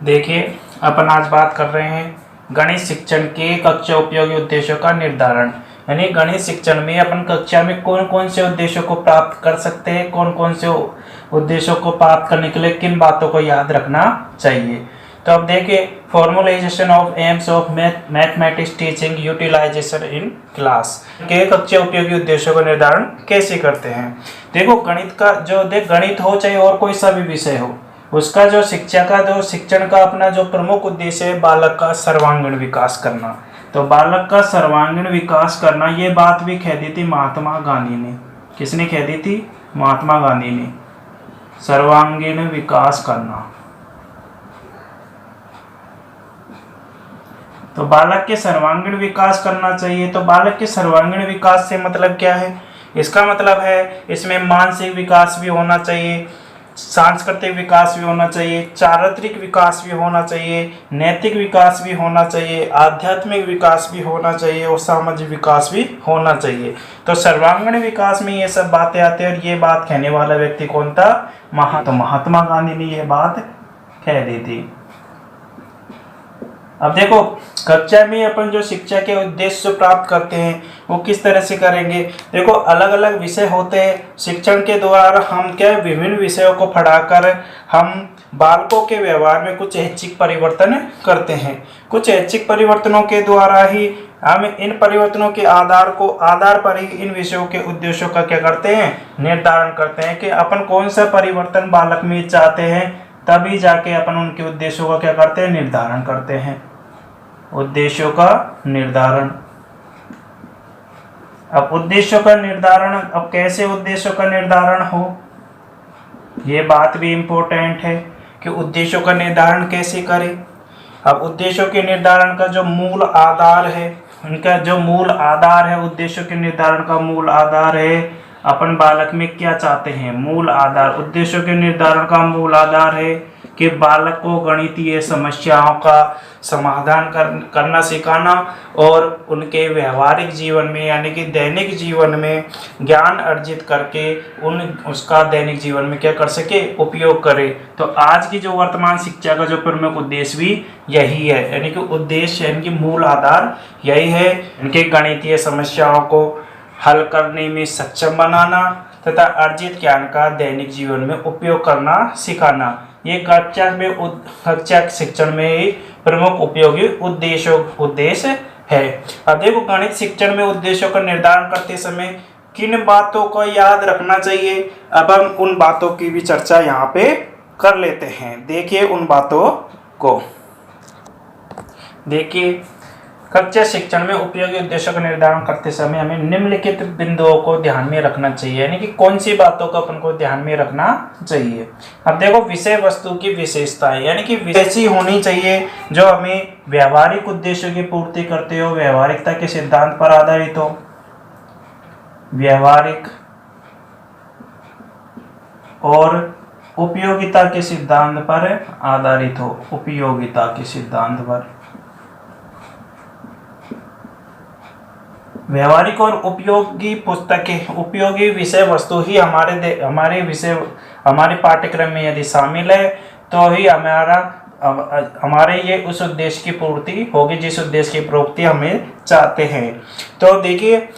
देखिए, अपन आज बात कर रहे हैं गणित शिक्षण के कक्षा उपयोगी उद्देश्यों का निर्धारण। यानी गणित शिक्षण में अपन कक्षा में कौन कौन से उद्देश्यों को प्राप्त कर सकते हैं, कौन कौन से उद्देश्यों को प्राप्त करने के लिए किन बातों को याद रखना चाहिए। तो अब देखिए, formulization of aims of mathematics teaching utilization in class के कक्षा उपयोगी उद्देश्यों का निर्धारण कैसे करते हैं। देखो, गणित का जो गणित हो चाहे और कोई सा भी विषय हो, उसका जो शिक्षा का जो शिक्षण का अपना जो प्रमुख उद्देश्य है बालक का सर्वांगीण विकास करना। तो बालक का सर्वांगीण विकास करना, ये बात भी कह दी थी महात्मा गांधी ने। किसने कह दी थी? महात्मा गांधी ने। सर्वांगीण विकास करना। तो बालक के सर्वांगीण विकास करना चाहिए। तो बालक के सर्वांगीण विकास से मतलब क्या है? इसका मतलब है इसमें मानसिक विकास भी होना चाहिए, सांस्कृतिक विकास भी होना चाहिए, चारित्रिक विकास भी होना चाहिए, नैतिक विकास भी होना चाहिए, आध्यात्मिक विकास भी होना चाहिए और सामाजिक विकास भी होना चाहिए। तो सर्वांगीण विकास में ये सब बातें आती है। और ये बात कहने वाला व्यक्ति कौन था? महात्मा गांधी ने ये बात कह दी थी। अब देखो, कक्षा में अपन जो शिक्षा के उद्देश्य प्राप्त करते हैं वो किस तरह से करेंगे। देखो, अलग अलग विषय होते हैं। शिक्षण के द्वारा हम क्या विभिन्न विषयों को पढ़ाकर हम बालकों के व्यवहार में कुछ ऐच्छिक परिवर्तन करते हैं। कुछ ऐच्छिक परिवर्तनों के द्वारा ही हम इन परिवर्तनों के आधार पर ही इन विषयों के उद्देश्यों का क्या करते हैं? निर्धारण करते हैं कि अपन कौन सा परिवर्तन बालक में चाहते हैं। तभी जाके अपन उनके उद्देश्यों का क्या करते हैं? निर्धारण करते हैं। उद्देश्यों का निर्धारण। अब उद्देश्यों का निर्धारण, अब कैसे उद्देश्यों का निर्धारण हो, ये बात भी इम्पोर्टेंट है कि उद्देश्यों का निर्धारण कैसे करें। अब उद्देश्यों के निर्धारण का जो मूल आधार है, उनका जो मूल आधार है, उद्देश्यों के निर्धारण का मूल आधार है अपन बालक में क्या चाहते हैं। मूल आधार, उद्देश्यों के निर्धारण का मूल आधार है कि बालक को गणितीय समस्याओं का समाधान करना सिखाना और उनके व्यवहारिक जीवन में यानी कि दैनिक जीवन में ज्ञान अर्जित करके उसका दैनिक जीवन में क्या कर सके? उपयोग करे। तो आज की जो वर्तमान शिक्षा का जो प्रमुख उद्देश्य भी यही है, यानी कि उद्देश्य इनकी मूल आधार यही है, इनके गणितीय समस्याओं को हल करने में सक्षम बनाना तथा अर्जित ज्ञान का दैनिक जीवन में उपयोग करना सिखाना। ये कक्षा शिक्षण में प्रमुख उपयोगी उद्देश्य है। अब देखो, गणित शिक्षण में उद्देश्यों का निर्धारण करते समय किन बातों को याद रखना चाहिए। अब हम उन बातों की भी चर्चा यहाँ पे कर लेते हैं। देखिए उन बातों को। देखिए, कक्षा शिक्षण में उपयोगी उद्देश्यों का निर्धारण करते समय हमें निम्नलिखित बिंदुओं को ध्यान में रखना चाहिए। यानी कि कौन सी बातों को अपन को ध्यान में रखना चाहिए। अब देखो, विषय वस्तु की विशेषताएं, यानी कि ऐसी होनी चाहिए जो हमें व्यवहारिक उद्देश्यों की पूर्ति करते हो, व्यवहारिकता के सिद्धांत पर आधारित हो, व्यवहारिक और उपयोगिता के सिद्धांत पर आधारित हो। उपयोगिता के सिद्धांत पर, व्यवहारिक और उपयोगी पुस्तकें, उपयोगी विषय वस्तु ही हमारे पाठ्यक्रम में यदि शामिल है तो ही हमारे ये उस उद्देश्य की पूर्ति होगी जिस उद्देश्य की पूर्ति हमें चाहते हैं। तो देखिए,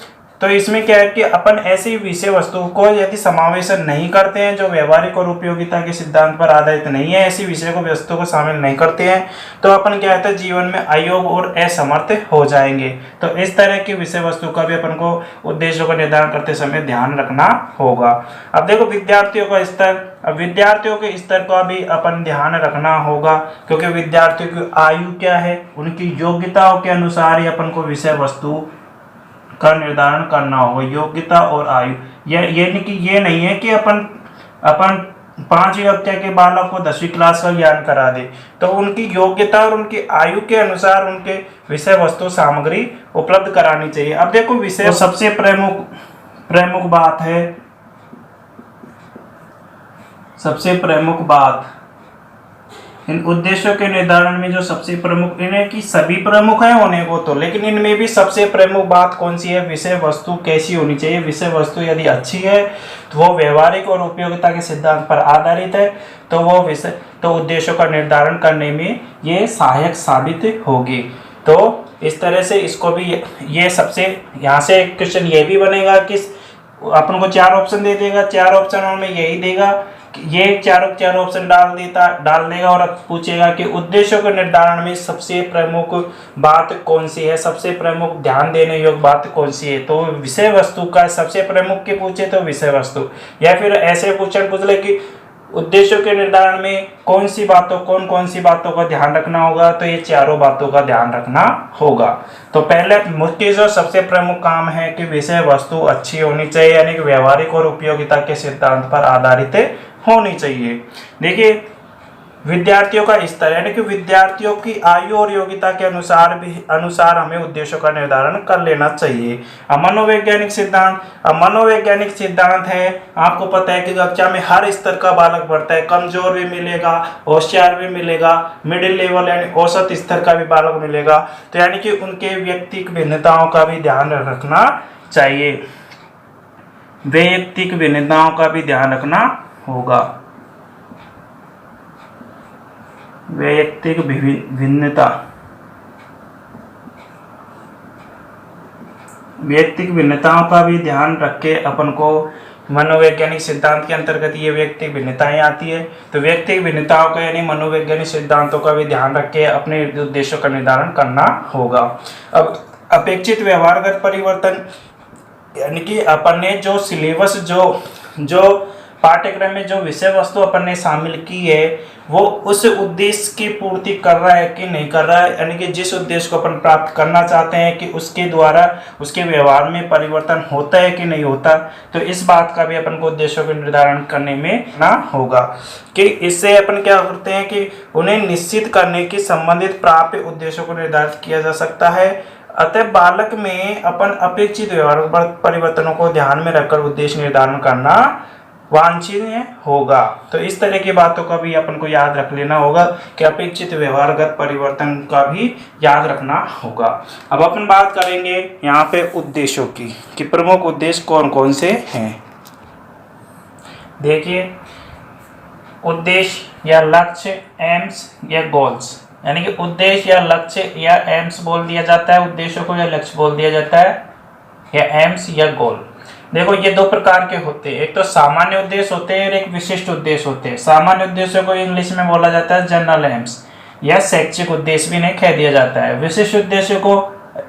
तो इसमें क्या है कि अपन ऐसी विषय वस्तु को यदि समावेशन नहीं करते हैं जो व्यवहारिक और उपयोगिता के सिद्धांत पर आधारित नहीं है, ऐसी विषय को वस्तु को शामिल नहीं करते हैं, तो अपन क्या है जीवन में अयोग्य और असमर्थ हो जाएंगे। तो इस तरह की विषय वस्तु का भी अपन को उद्देश्यों का निर्धारण करते समय ध्यान रखना होगा। अब देखो, विद्यार्थियों के स्तर का भी अपन ध्यान रखना होगा, क्योंकि विद्यार्थियों की आयु क्या है, उनकी योग्यताओं के अनुसार ही अपन को विषय वस्तु का निर्धारण करना होगा। योग्यता और आयु, ये नहीं है कि अपन 5वीं कक्षा के बालक को 10वीं क्लास का ज्ञान करा दे। तो उनकी योग्यता और उनकी आयु के अनुसार उनके विषय वस्तु सामग्री उपलब्ध करानी चाहिए। अब देखो, विषय सबसे प्रमुख बात है, सबसे प्रमुख बात इन उद्देश्यों के निर्धारण में जो सबसे प्रमुख, इन्हें की सभी प्रमुख है होने को तो, लेकिन इनमें भी सबसे प्रमुख बात कौन सी है? विषय वस्तु कैसी होनी चाहिए। विषय वस्तु यदि अच्छी है तो वो व्यवहारिक और उपयोगिता के सिद्धांत पर आधारित है, तो वो विषय तो उद्देश्यों का निर्धारण करने में ये सहायक साबित होगी। तो इस तरह से इसको भी ये सबसे, यहाँ से क्वेश्चन ये भी बनेगा कि अपन को 4 ऑप्शन दे देगा, 4 ऑप्शनों में यही देगा कि ये चारों ऑप्शन डाल देगा और अब पूछेगा कि उद्देश्यों के निर्धारण में सबसे प्रमुख बात कौन सी है, सबसे प्रमुख ध्यान देने योग्य बात कौन सी है। तो विषय वस्तु का सबसे प्रमुख के पूछे तो विषय वस्तु, या फिर ऐसे पूछ ले कि उद्देश्यों के निर्धारण में कौन कौन सी बातों का ध्यान रखना होगा, तो ये चारों बातों का ध्यान रखना होगा। तो पहले मुख्य जो सबसे प्रमुख काम है कि विषय वस्तु अच्छी होनी चाहिए, यानी कि व्यवहारिक और उपयोगिता के सिद्धांत पर आधारित होनी चाहिए। देखिए विद्यार्थियों का स्तर, यानी कि विद्यार्थियों की आयु और योग्यता के अनुसार हमें उद्देश्यों का निर्धारण कर लेना चाहिए। मनोवैज्ञानिक सिद्धांत है, आपको पता है कि कक्षा में हर स्तर का बालक पढ़ता है, कमजोर भी मिलेगा, होशियार भी मिलेगा, मिडिल लेवल यानी औसत स्तर का भी बालक मिलेगा। तो यानी कि उनके व्यक्तिगत भिन्नताओं का भी ध्यान रखना चाहिए, वैयक्तिक भिन्नताओं का भी ध्यान रखना होगा। वैयक्तिक भिन्नताओं का भी ध्यान रख के अपन को मनोवैज्ञानिक सिद्धांत के अंतर्गत ये व्यक्तिगत भिन्नताएं आती है। तो व्यक्तिगत भिन्नताओं का यानी मनोवैज्ञानिक सिद्धांतों का भी ध्यान रख के अपने उद्देश्यों का निर्धारण करना होगा। अब अपेक्षित व्यवहारगत परिवर्तन, यानी कि अपन ने जो सिलेबस जो पाठ्यक्रम में जो विषय वस्तु अपन ने शामिल की है वो उस उद्देश्य की पूर्ति कर रहा है कि नहीं कर रहा है, यानी कि जिस उद्देश्य को अपन प्राप्त करना चाहते हैं कि उसके द्वारा उसके व्यवहार में परिवर्तन होता है कि नहीं होता। तो इस बात का भी अपन को उद्देश्यों के निर्धारण करने में ना होगा कि इससे अपन क्या करते हैं कि उन्हें निश्चित करने की संबंधित प्राप्य उद्देश्यों को निर्धारित किया जा सकता है। अतः बालक में अपन अपेक्षित व्यवहार परिवर्तनों को ध्यान में रखकर उद्देश्य निर्धारण करना वांछनीय होगा। तो इस तरह की बातों का भी अपन को याद रख लेना होगा कि अपेक्षित व्यवहारगत परिवर्तन का भी याद रखना होगा। अब अपन बात करेंगे यहाँ पे उद्देश्यों की कि प्रमुख उद्देश्य कौन कौन से हैं। देखिए उद्देश्य या लक्ष्य, एम्स या गोल्स, यानी कि उद्देश्य या लक्ष्य या एम्स बोल दिया जाता है उद्देश्यों को, या लक्ष्य बोल दिया जाता है, या एम्स या गोल। देखो ये 2 प्रकार के होते हैं, एक तो सामान्य उद्देश्य होते हैं और एक विशिष्ट उद्देश्य होते हैं। सामान्य उद्देश्यों को इंग्लिश में बोला जाता है जनरल एम्स या शैक्षिक उद्देश्य भी नहीं कह दिया जाता है। विशिष्ट उद्देश्य को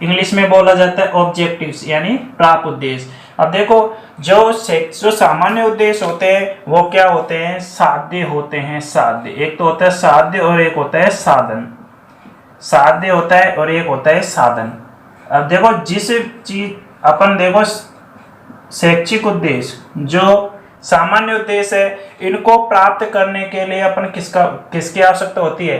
इंग्लिश में बोला जाता है ऑब्जेक्टिव्स यानी प्राप्त उद्देश्य। अब देखो जो सामान्य उद्देश्य होते हैं वो क्या होते हैं, साध्य होते हैं। साध्य एक तो होता है साध्य और एक होता है साधन। साध्य होता है और एक होता है साधन। अब देखो जिस चीज अपन देखो शैक्षिक उद्देश्य जो सामान्य उद्देश्य है, इनको प्राप्त करने के लिए अपन किसकी आवश्यकता होती है,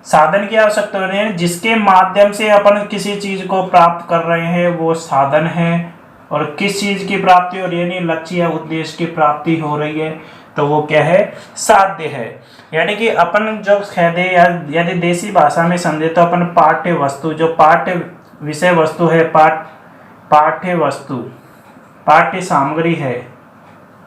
साधन की आवश्यकता होती है। जिसके माध्यम से अपन किसी चीज को प्राप्त कर रहे हैं वो साधन है, और किस चीज की प्राप्ति हो रही है, यानी लक्ष्य या उद्देश्य की प्राप्ति हो रही है, तो वो क्या है, साध्य है। यानी कि अपन जब कह दे या यदि देसी भाषा में समझे तो अपन पाठ्य वस्तु, जो पाठ्य विषय वस्तु है, पाठ्य वस्तु पाठ्य सामग्री है,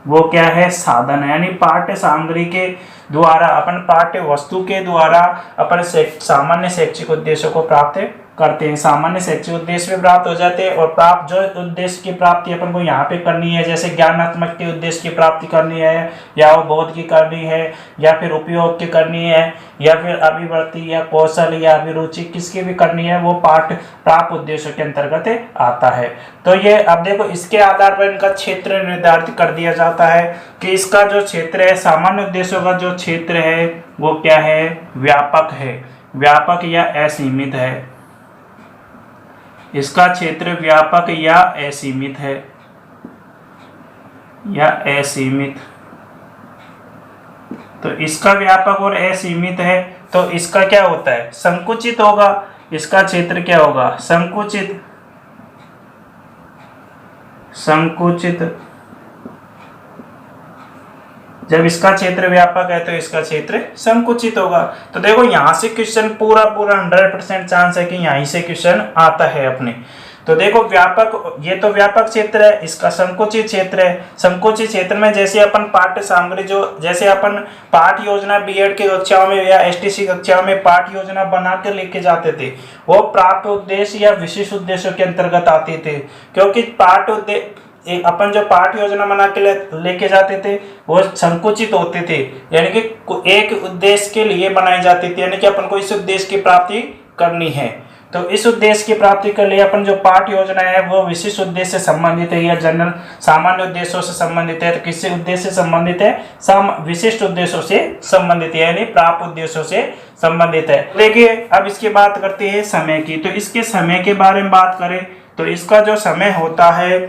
वो क्या है, साधन है। यानी पाठ्य सामग्री के द्वारा अपन पाठ्य वस्तु के द्वारा अपन सामान्य शैक्षिक उद्देश्यों को प्राप्त करते हैं। सामान्य शैक्षिक उद्देश्य भी प्राप्त हो जाते हैं, और प्राप्त जो उद्देश्य की प्राप्ति अपन को यहाँ पे करनी है, जैसे ज्ञानात्मक के उद्देश्य की प्राप्ति करनी है, या वो बोध की करनी है, या फिर उपयोग की करनी है, या फिर अभिवृत्ति या कौशल या अभिरुचि किसकी भी करनी है, वो पाठ प्राप्त उद्देश्यों के अंतर्गत आता है। तो ये अब देखो इसके आधार पर इनका क्षेत्र निर्धारित कर दिया जाता है कि इसका जो क्षेत्र है, सामान्य उद्देश्यों का जो क्षेत्र है वो क्या है, व्यापक है, व्यापक या असीमित है। इसका क्षेत्र व्यापक या असीमित है, या असीमित। तो इसका व्यापक और असीमित है, तो इसका क्या होता है, संकुचित होगा। इसका क्षेत्र क्या होगा, संकुचित। जब इसका क्षेत्र व्यापक है तो इसका क्षेत्र संकुचित होगा। तो देखो यहाँ से क्वेश्चन पूरा 100% चांस है कि यहीं से क्वेश्चन आता है अपने। तो देखो व्यापक, ये तो व्यापक क्षेत्र है, इसका संकुचित क्षेत्र है। संकुचित क्षेत्र में जैसे अपन पाठ्य सामग्री जैसे अपन पाठ योजना बीएड की कक्षाओं में या एसटीसी कक्षाओं में पाठ योजना बना कर लेके जाते थे, वो प्राप्त उद्देश्य या विशेष उद्देश्यों के अंतर्गत आते थे। क्योंकि अपन जो पाठ योजना बना के लेके जाते थे वो संकुचित होते थे, यानी कि एक उद्देश्य के लिए बनाई जाती थी, यानी कि अपन को इस उद्देश्य की प्राप्ति करनी है। तो इस उद्देश्य की प्राप्ति के लिए अपन जो पाठ योजना है वो विशिष्ट उद्देश्य से संबंधित है या जनरल सामान्य उद्देश्यों से संबंधित है। तो किससे उद्देश्य से संबंधित है? विशिष्ट उद्देश्यों से संबंधित है, यानी प्राप्त उद्देश्यों से संबंधित है। देखिए अब इसकी बात करते हैं समय की। तो इसके समय के बारे में बात करें तो इसका जो समय होता है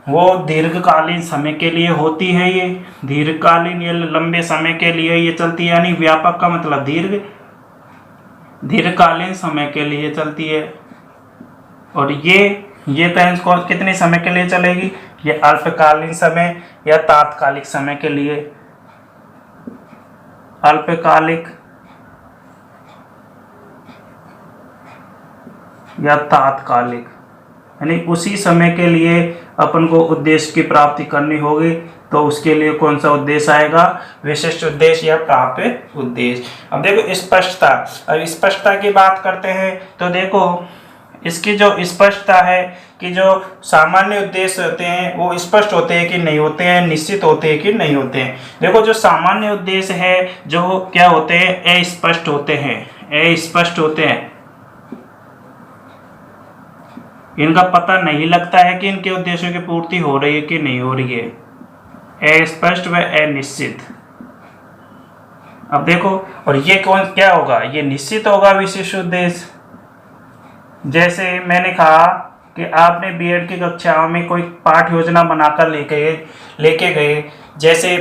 वो दीर्घकालीन समय के लिए होती है। ये दीर्घकालीन या लंबे समय के लिए ये चलती है, यानी व्यापक का मतलब दीर्घकालीन समय के लिए चलती है। और ये ट्रेन कितने समय के लिए चलेगी? ये अल्पकालीन समय या तात्कालिक समय के लिए, अल्पकालिक या तात्कालिक, यानी उसी समय के लिए अपन को उद्देश्य की प्राप्ति करनी होगी। तो उसके लिए कौन सा उद्देश्य आएगा? विशिष्ट उद्देश्य या प्राप्त उद्देश्य। अब देखो स्पष्टता, अब स्पष्टता की बात करते हैं तो देखो इसकी जो स्पष्टता है कि जो सामान्य उद्देश्य होते हैं वो स्पष्ट होते हैं कि नहीं होते हैं, निश्चित होते हैं कि नहीं होते हैं। देखो जो सामान्य उद्देश्य है जो क्या होते हैं? अस्पष्ट होते हैं, अस्पष्ट होते हैं। इनका पता नहीं लगता है कि इनके उद्देश्यों की पूर्ति हो रही है कि नहीं हो रही है, अस्पष्ट व अनिश्चित। अब देखो, और ये क्या होगा? ये निश्चित होगा विशिष्ट उद्देश्य। जैसे मैंने कहा कि आपने बीएड की कक्षाओं में कोई पाठ योजना बनाकर लेके गए, जैसे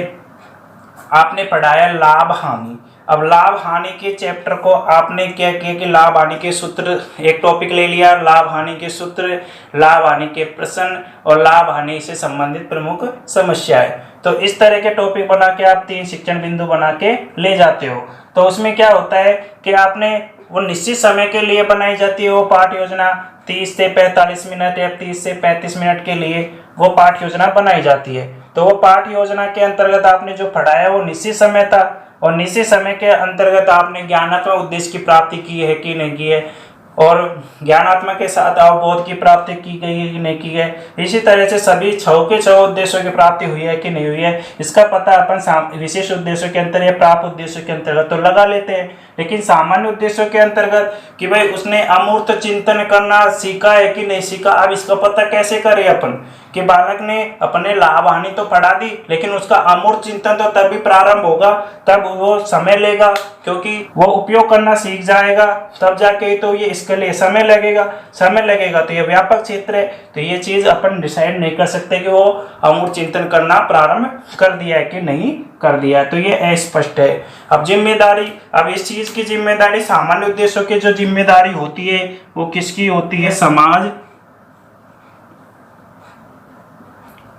आपने पढ़ाया लाभ हानि। अब लाभ हानि के चैप्टर को आपने क्या किया कि लाभ हानि के सूत्र, एक टॉपिक ले लिया, लाभ हानि के सूत्र, लाभ हानि के प्रश्न और लाभ हानि से संबंधित प्रमुख समस्याएं। तो इस तरह के टॉपिक बना के आप 3 शिक्षण बिंदु बना के ले जाते हो। तो उसमें क्या होता है कि आपने वो निश्चित समय के लिए बनाई जाती है वो पाठ योजना, 30 से 45 मिनट या 30 से 35 मिनट के लिए वो पाठ योजना बनाई जाती है। तो वो पाठ योजना के अंतर्गत आपने जो पढ़ाया वो निश्चित समय था, और निश्चित समय के अंतर्गत आपने ज्ञानात्मक उद्देश्य की प्राप्ति की है कि नहीं की है, और ज्ञानात्मक के साथ अवबोध की प्राप्ति की गई है कि नहीं की है। इसी तरह से सभी 6 के 6 उद्देश्यों की प्राप्ति हुई है कि नहीं हुई है, इसका पता अपन विशेष उद्देश्यों के अंतर्गत या प्राप्त उद्देश्यों के अंतर्गत तो लगा लेते हैं। लेकिन सामान्य उद्देश्यों के अंतर्गत कि भाई उसने अमूर्त चिंतन करना सीखा है कि नहीं सीखा, अब इसका पता कैसे करें अपन कि बालक ने अपने लाभ हानि तो पढ़ा दी, लेकिन उसका अमूर्त चिंतन तो तभी प्रारंभ होगा, तब वो समय लेगा, क्योंकि वो उपयोग करना सीख जाएगा तब जाके तो ये इसके लिए समय लगेगा। तो ये व्यापक क्षेत्र है, तो ये चीज अपन डिसाइड नहीं कर सकते कि वो अमूर्त चिंतन करना प्रारंभ कर दिया है कि नहीं कर दिया है। तो ये अस्पष्ट है। अब जिम्मेदारी, अब इस चीज की जिम्मेदारी, सामान्य उद्देश्यों की जो जिम्मेदारी होती है वो किसकी होती है? समाज,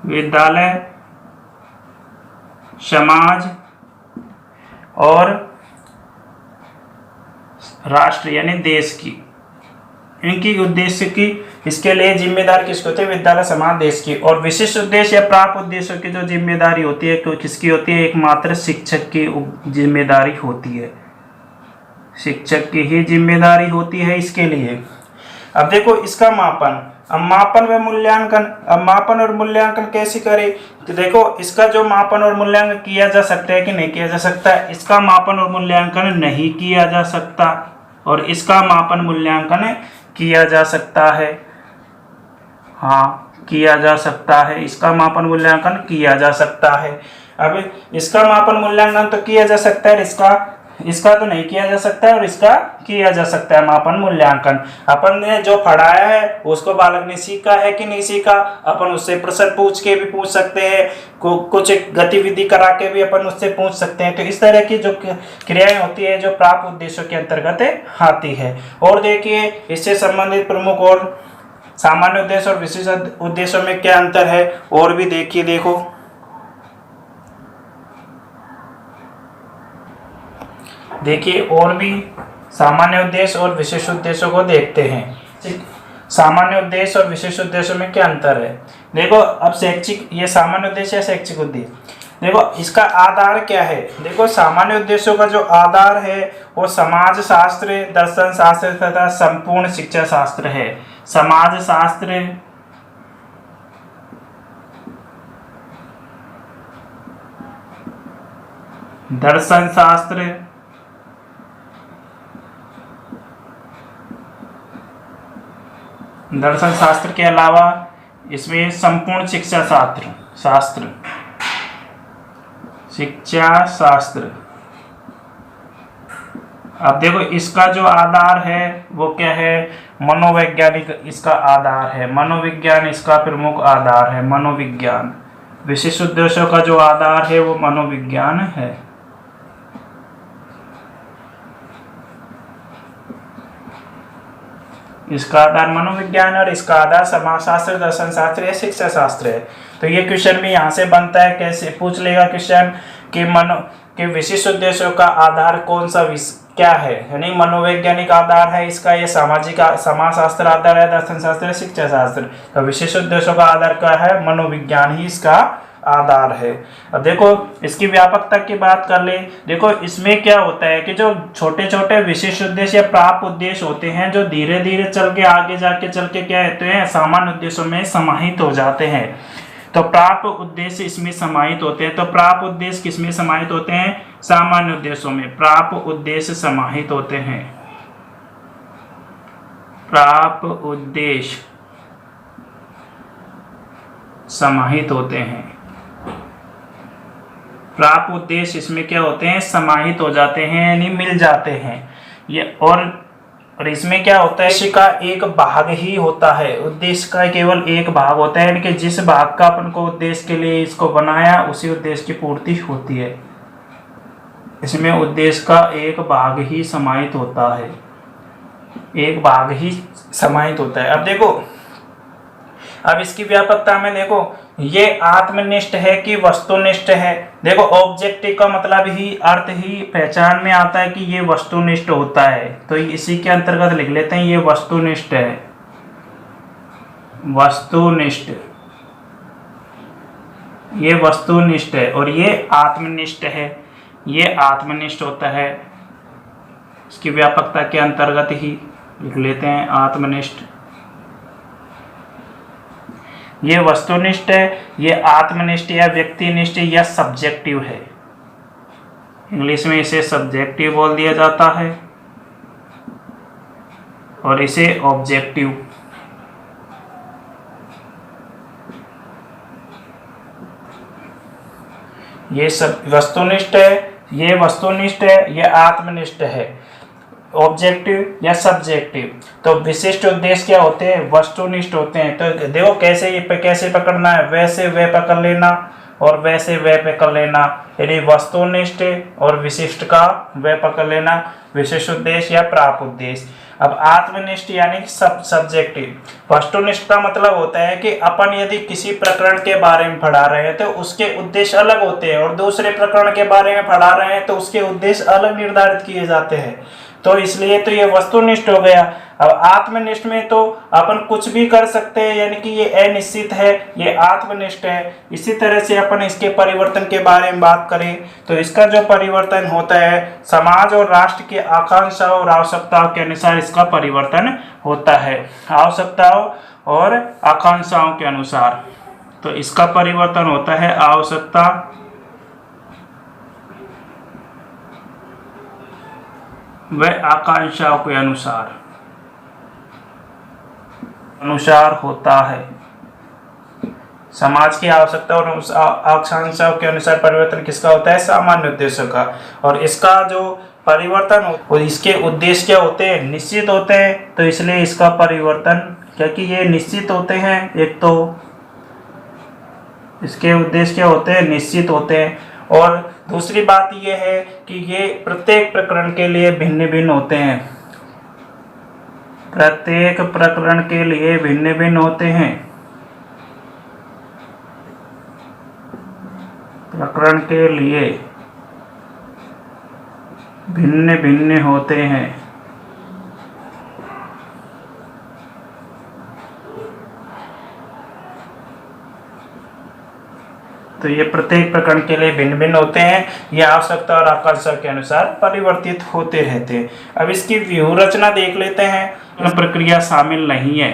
विद्यालय, समाज और राष्ट्र यानी देश की, इनकी उद्देश्य की, इसके लिए जिम्मेदार किसके होते हैं? विद्यालय, समाज, देश की। और विशिष्ट उद्देश्य या प्राप्त उद्देश्यों की जो जिम्मेदारी होती है किसकी होती है? एकमात्र शिक्षक की जिम्मेदारी होती है, शिक्षक की ही जिम्मेदारी होती है इसके लिए। अब देखो इसका मापन, अब मापन व मूल्यांकन, अब मापन और मूल्यांकन कैसे करें? तो देखो इसका जो मापन और मूल्यांकन किया जा सकता है कि नहीं किया जा सकता है? इसका मापन और मूल्यांकन नहीं किया जा सकता, और इसका मापन मूल्यांकन किया जा सकता है। हाँ, किया जा सकता है, इसका मापन मूल्यांकन किया जा सकता है। अब इसका मापन मूल्यांकन तो किया जा सकता है, इसका तो नहीं किया जा सकता है, और इसका किया जा सकता है मापन मूल्यांकन। अपन ने जो पढ़ाया है उसको बालक ने सीखा है कि नहीं सीखा, अपन उससे प्रश्न पूछ के भी पूछ सकते हैं, कुछ गतिविधि करा के भी अपन उससे पूछ सकते हैं। तो इस तरह की जो क्रियाएं होती है जो प्राप्त उद्देश्यों के अंतर्गत आती है। और देखिए इससे संबंधित प्रमुख और सामान्य उद्देश्य और विशेष उद्देश्यों में क्या अंतर है, और भी देखिए। देखो देखिए और भी सामान्य उद्देश्य और विशेष उद्देश्यों को देखते हैं। सामान्य उद्देश्य और विशेष उद्देश्यों में क्या अंतर है? देखो अब शैक्षिक, ये सामान्य उद्देश्य या शैक्षिक उद्देश्य, देखो इसका आधार क्या है? देखो सामान्य उद्देश्यों का जो आधार है वो समाज शास्त्र, दर्शन शास्त्र तथा संपूर्ण शिक्षा शास्त्र है। समाज शास्त्र, दर्शन शास्त्र, दर्शन शास्त्र के अलावा इसमें संपूर्ण शिक्षा शास्त्र, शिक्षा शास्त्र। अब देखो इसका जो आधार है वो क्या है? मनोवैज्ञानिक इसका आधार है, मनोविज्ञान इसका प्रमुख आधार है, मनोविज्ञान। विशेष उद्देश्यों का जो आधार है वो मनोविज्ञान है। इसका आधार मनोविज्ञान और इसका आधार समाजशास्त्र, दर्शन शास्त्र या शिक्षा शास्त्र है। तो ये क्वेश्चन भी यहाँ से बनता है, कैसे पूछ लेगा क्वेश्चन कि के विशिष्ट उद्देश्यों का आधार कौन सा क्या है, यानी मनोवैज्ञानिक आधार है इसका, ये सामाजिक समाजशास्त्र आधार है, दर्शन शास्त्र है, शिक्षा शास्त्र। तो विशिष्ट उद्देश्यों का आधार क्या है? मनोविज्ञान ही इसका आधार है। अब देखो इसकी व्यापकता की बात कर ले। देखो इसमें क्या होता है कि जो छोटे छोटे विशेष उद्देश्य या प्राप्त उद्देश्य होते हैं जो धीरे धीरे चल के आगे जाके चल के क्या होते हैं? सामान्य उद्देश्यों में समाहित हो जाते हैं। तो प्राप्त उद्देश्य इसमें समाहित होते हैं। तो प्राप्त उद्देश्य किसमें समाहित होते हैं? सामान्य उद्देश्यों में प्राप्त उद्देश्य समाहित होते हैं। प्राप्त उद्देश्य समाहित होते हैं। प्राप्त उद्देश्य इसमें क्या होते हैं? समाहित हो जाते हैं, यानी मिल जाते हैं ये। और इसमें क्या होता है? उद्देश्य का एक भाग ही होता है, उद्देश्य का केवल एक भाग होता है, यानी कि जिस भाग का अपन को उद्देश्य के लिए इसको बनाया उसी उद्देश्य की पूर्ति होती है। इसमें उद्देश्य का एक भाग ही समाहित होता है, एक भाग ही समाहित होता है। अब देखो, अब इसकी व्यापकता में देखो, ये आत्मनिष्ठ है कि वस्तुनिष्ठ है? देखो ऑब्जेक्टिव का मतलब ही, अर्थ ही पहचान में आता है कि ये वस्तुनिष्ठ होता है, तो इसी के अंतर्गत लिख लेते हैं ये वस्तुनिष्ठ है। वस्तुनिष्ठ, ये वस्तुनिष्ठ है और ये आत्मनिष्ठ है, ये आत्मनिष्ठ होता है। इसकी व्यापकता के अंतर्गत ही लिख लेते हैं आत्मनिष्ठ। ये वस्तुनिष्ठ है, ये आत्मनिष्ठ या व्यक्तिनिष्ठ या सब्जेक्टिव है। इंग्लिश में इसे सब्जेक्टिव बोल दिया जाता है और इसे ऑब्जेक्टिव। ये सब वस्तुनिष्ठ है, ये वस्तुनिष्ठ है, ये आत्मनिष्ठ है, ऑब्जेक्टिव या सब्जेक्टिव। तो विशिष्ट उद्देश्य क्या होते हैं? वस्तुनिष्ठ होते हैं। तो देखो कैसे ये कैसे पकड़ना है, वैसे वे पकड़ लेना और वैसे वे पकड़ लेना, यानी वस्तुनिष्ठ और विशिष्ट का वे पकड़ लेना, विशिष्ट उद्देश्य या प्राप्त उद्देश्य। अब आत्मनिष्ठ यानी सब्जेक्टिव। वस्तुनिष्ठ का मतलब होता है कि अपन यदि किसी प्रकरण के बारे में पढ़ा रहे हैं तो उसके उद्देश्य अलग होते हैं, और दूसरे प्रकरण के बारे में पढ़ा रहे हैं तो उसके उद्देश्य अलग निर्धारित किए जाते हैं। तो इसलिए तो ये वस्तुनिष्ठ हो गया। अब आत्मनिष्ठ में तो अपन कुछ भी कर सकते हैं, यानी कि ये अनिश्चित है, ये आत्मनिष्ठ है। इसी तरह से अपन इसके परिवर्तन के बारे में बात करें तो इसका जो परिवर्तन होता है समाज और राष्ट्र की आकांक्षाओं और आवश्यकताओं के अनुसार इसका परिवर्तन होता है, आवश्यकताओं और आकांक्षाओं के अनुसार। तो इसका परिवर्तन होता है आवश्यकता व आकांक्षाओं के अनुसार होता है। समाज की आवश्यकता और आकांक्षाओं के अनुसार परिवर्तन किसका होता है? सामान्य उद्देश्यों का। और इसका जो परिवर्तन और इसके उद्देश्य क्या होते हैं? निश्चित होते हैं, तो इसलिए इसका परिवर्तन, क्योंकि ये निश्चित होते हैं, एक तो इसके उद्देश्य क्या होते हैं? निश्चित होते हैं। और दूसरी बात यह है कि ये प्रत्येक प्रकरण के लिए भिन्न भिन्न होते हैं, प्रत्येक प्रकरण के लिए भिन्न भिन्न होते हैं, प्रकरण के लिए भिन्न भिन्न होते हैं। तो ये प्रत्येक प्रकरण के लिए भिन्न भिन्न होते हैं। ये आवश्यकता और आकर्षण के अनुसार परिवर्तित होते रहते हैं। अब इसकी व्यूह रचना देख लेते हैं। प्रक्रिया शामिल नहीं है।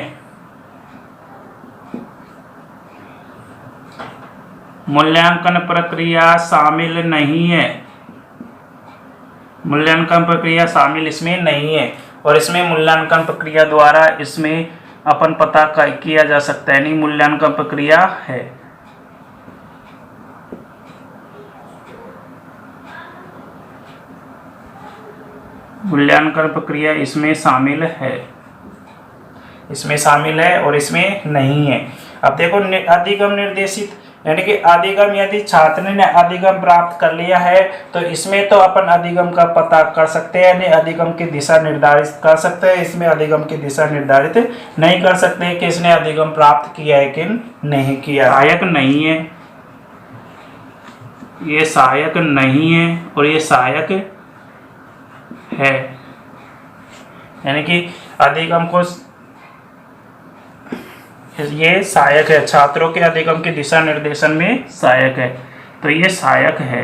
मूल्यांकन प्रक्रिया शामिल नहीं है। मूल्यांकन प्रक्रिया शामिल इसमें नहीं है। और इसमें मूल्यांकन प्रक्रिया द्वारा इसमें अपन पता किया जा सकता है, नहीं मूल्यांकन प्रक्रिया है। मूल्यांकन प्रक्रिया इसमें शामिल है, इसमें शामिल है और इसमें नहीं है। अब देखो अधिगम निर्देशित, यानी कि अधिगम, यदि छात्र ने अधिगम प्राप्त कर लिया है तो इसमें तो अपन अधिगम का पता कर सकते हैं, यानी अधिगम की दिशा निर्धारित कर सकते हैं। इसमें अधिगम की दिशा निर्धारित नहीं कर सकते कि इसने अधिगम प्राप्त किया है कि नहीं किया। सहायक नहीं है, ये सहायक नहीं है और ये सहायक है, यानी कि अधिगम को ये सहायक है, छात्रों के अधिगम के दिशा निर्देशन में सहायक है, तो ये सहायक है।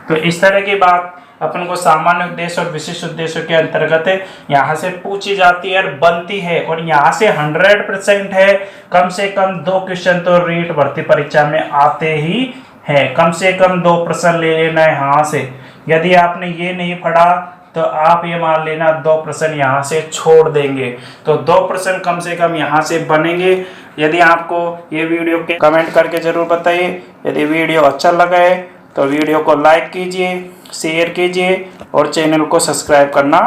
तो इस तरह की बात अपन को सामान्य उद्देश्य और विशिष्ट उद्देश्यों के अंतर्गत यहाँ से पूछी जाती है और बनती है, और यहाँ से 100% है। कम से कम 2 क्वेश्चन तो रीट भर्ती परीक्षा में आते ही है, कम से कम 2 प्रश्न ले लेना है यहाँ से। यदि आपने ये नहीं पढ़ा तो आप ये मान लेना 2 प्रश्न यहाँ से छोड़ देंगे, तो 2 प्रश्न कम से कम यहाँ से बनेंगे। यदि आपको ये वीडियो के कमेंट करके जरूर बताइए। यदि वीडियो अच्छा लगा है तो वीडियो को लाइक कीजिए, शेयर कीजिए और चैनल को सब्सक्राइब करना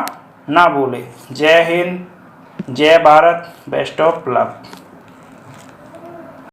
ना भूलें। जय हिंद, जय भारत, बेस्ट ऑफ लक।